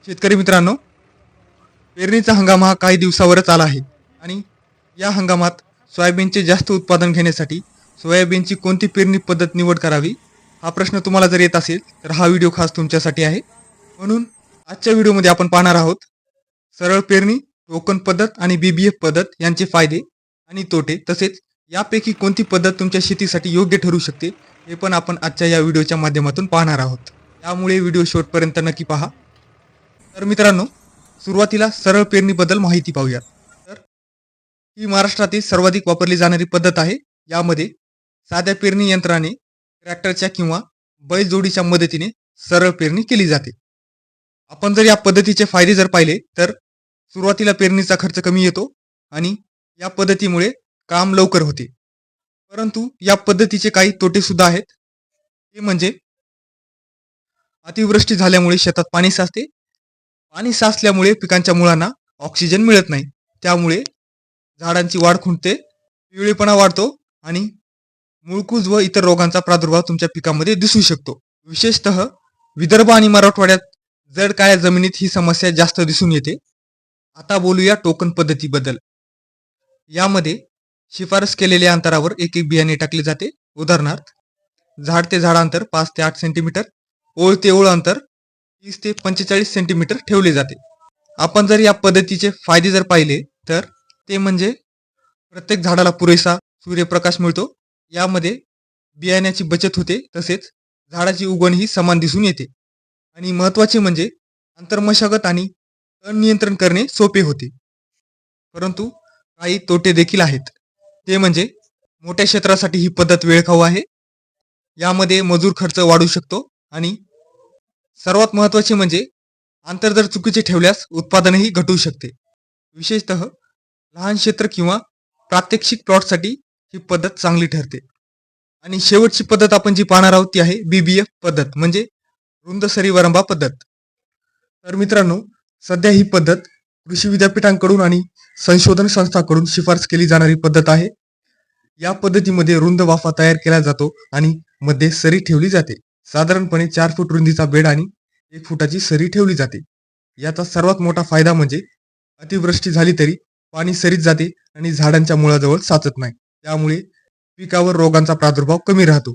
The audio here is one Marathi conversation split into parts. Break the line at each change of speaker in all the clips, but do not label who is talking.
शेतकरी मित्रांनो, पेरणीचा हंगाम हा काही दिवसावरच आला आहे आणि या हंगामात सोयाबीनचे जास्त उत्पादन घेण्यासाठी सोयाबीनची कोणती पेरणी पद्धत निवड करावी हा प्रश्न तुम्हाला जर येत असेल तर हा व्हिडिओ खास तुमच्यासाठी आहे. म्हणून आजच्या व्हिडिओमध्ये आपण पाहणार आहोत सरळ पेरणी, टोकन पद्धत आणि बीबीएफ पद्धत यांचे फायदे आणि तोटे, तसेच यापैकी कोणती पद्धत तुमच्या शेतीसाठी योग्य ठरू शकते हे पण आपण आजच्या या व्हिडिओच्या माध्यमातून पाहणार आहोत. त्यामुळे व्हिडिओ शेवटपर्यंत नक्की पहा. तर मित्रांनो, सुरुवातीला सरळ पेरणीबद्दल माहिती पाहूयात. तर ही महाराष्ट्रातील सर्वाधिक वापरली जाणारी पद्धत आहे. यामध्ये साध्या पेरणी यंत्राने ट्रॅक्टरच्या किंवा बैलजोडीच्या मदतीने सरळ पेरणी केली जाते. आपण जर या पद्धतीचे फायदे जर पाहिले तर सुरुवातीला पेरणीचा खर्च कमी येतो आणि या पद्धतीमुळे काम लवकर होते. परंतु या पद्धतीचे काही तोटे सुद्धा आहेत. ते म्हणजे अतिवृष्टी झाल्यामुळे शेतात पाणी साचते. पाणी साचल्यामुळे पिकांच्या मुळांना ऑक्सिजन मिळत नाही. त्यामुळे झाडांची वाढ खुंटते, पिवळेपणा वाढतो आणि मुळकूज व इतर रोगांचा प्रादुर्भाव तुमच्या पिकामध्ये दिसू शकतो. विशेषतः विदर्भ आणि मराठवाड्यात जड काळ्या जमिनीत ही समस्या जास्त दिसून येते. आता बोलूया टोकन पद्धतीबद्दल. यामध्ये शिफारस केलेल्या अंतरावर एक एक बियाणे टाकले जाते. उदाहरणार्थ, झाड ते झाड अंतर 5 ते 8 सेंटीमीटर, ओळ ते ओळ अंतर 30 ते 45 सेंटीमीटर ठेवले जाते. आपण जर या पद्धतीचे फायदे जर पाहिले तर ते म्हणजे प्रत्येक झाडाला पुरेसा सूर्यप्रकाश मिळतो. यामध्ये बियाण्याची बचत होते, तसेच झाडाची उगवण ही समान दिसून येते. आणि महत्त्वाचे म्हणजे अंतर्मशागत आणि तण नियंत्रण करणे सोपे होते. परंतु काही तोटे देखील आहेत. ते म्हणजे मोठ्या क्षेत्रासाठी ही पद्धत वेळखाऊ आहे. यामध्ये मजूर खर्च वाढू शकतो आणि सर्वात महत्त्वाचे म्हणजे अंतर जर चुकीचे ठेवल्यास उत्पादनही घटू शकते. विशेषतः लहान क्षेत्र किंवा प्रात्यक्षिक प्लॉटसाठी ही पद्धत चांगली ठरते. आणि शेवटची पद्धत आपण जी पाहणार आहोत ती आहे बीबीएफ पद्धत, म्हणजे रुंद सरी वरंबा पद्धत. तर मित्रांनो, सध्या ही पद्धत कृषी विद्यापीठांकडून आणि संशोधन संस्थांकडून शिफारस केली जाणारी पद्धत आहे. या पद्धतीमध्ये रुंद वाफा तयार केला जातो आणि मध्ये सरी ठेवली जाते. साधारणपणे 4 फूट रुंदीचा बेड आणि 1 फुटाची सरी ठेवली जाते. याचा सर्वात मोठा फायदा म्हणजे अतिवृष्टी झाली तरी पाणी सरीत जाते आणि झाडांच्या मुळाजवळ साचत नाही. त्यामुळे पिकावर रोगांचा प्रादुर्भाव कमी राहतो.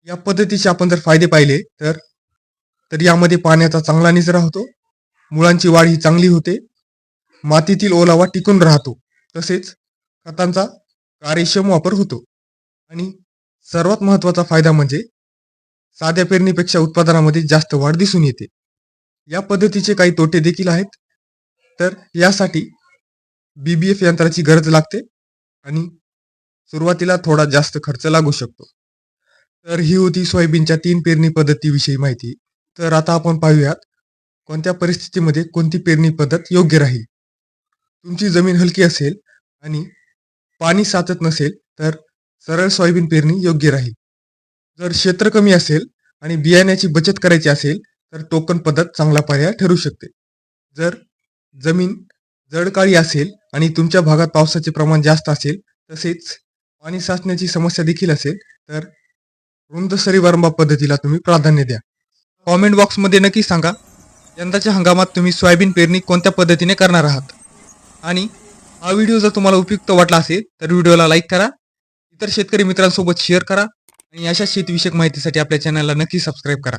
या पद्धतीचे आपण जर फायदे पाहिले तर यामध्ये पाण्याचा चांगला निचरा होतो, मुळांची वाढ ही चांगली होते, मातीतील ओलावा टिकून राहतो, तसेच खतांचा कार्यक्षम वापर होतो. आणि सर्वात महत्त्वाचा फायदा म्हणजे साध्या पेरणीपेक्षा उत्पादनामध्ये जास्त वाढ दिसून येते. या पद्धतीचे काही तोटे देखील आहेत. तर यासाठी बीबीएफ यंत्राची गरज लागते आणि सुरुवातीला थोडा जास्त खर्च लागू शकतो. तर ही होती सोयाबीनच्या 3 पेरणी पद्धतीविषयी माहिती. तर आता आपण पाहूयात कोणत्या परिस्थितीमध्ये कोणती पेरणी पद्धत योग्य राहील. तुमची जमीन हलकी असेल आणि पाणी साचत नसेल तर सरळ सोयाबीन पेरणी योग्य राहील. जर क्षेत्र कमी असेल आणि बियाण्याची बचत करायची असेल तर टोकन पद्धत चांगला पर्याय ठरू शकते. जर जमीन जडकाळी असेल आणि तुमच्या भागात पावसाचे प्रमाण जास्त असेल, तसेच पाणी साचण्याची समस्या देखील असेल तर रुंद सरी वरंबा पद्धतीला तुम्ही प्राधान्य द्या. कॉमेंट बॉक्समध्ये नक्की सांगा यंदाच्या हंगामात तुम्ही सोयाबीन पेरणी कोणत्या पद्धतीने करणार आहात. आणि हा व्हिडिओ जर तुम्हाला उपयुक्त वाटला असेल तर व्हिडिओला लाईक करा, इतर शेतकरी मित्रांसोबत शेअर करा आणि अशा शेतीविषयक माहितीसाठी आपल्या चॅनलला नक्की सबस्क्राईब करा.